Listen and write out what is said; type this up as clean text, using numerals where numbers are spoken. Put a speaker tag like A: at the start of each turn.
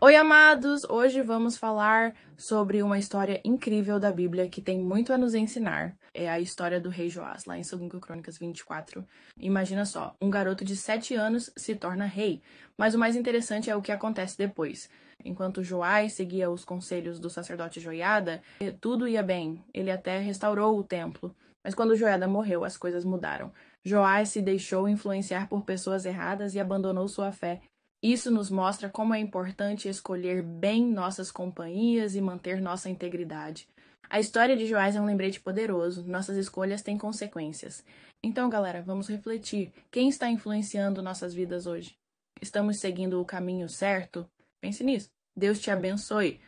A: Oi, amados! Hoje vamos falar sobre uma história incrível da Bíblia que tem muito a nos ensinar. É a história do rei Joás, lá em 2 Crônicas 24. Imagina só, um garoto de 7 anos se torna rei, mas o mais interessante é o que acontece depois. Enquanto Joás seguia os conselhos do sacerdote Joiada, tudo ia bem, ele até restaurou o templo. Mas quando Joiada morreu, as coisas mudaram. Joás se deixou influenciar por pessoas erradas e abandonou sua fé. Isso nos mostra como é importante escolher bem nossas companhias e manter nossa integridade. A história de Joás é um lembrete poderoso, nossas escolhas têm consequências. Então, galera, vamos refletir. Quem está influenciando nossas vidas hoje? Estamos seguindo o caminho certo? Pense nisso. Deus te abençoe.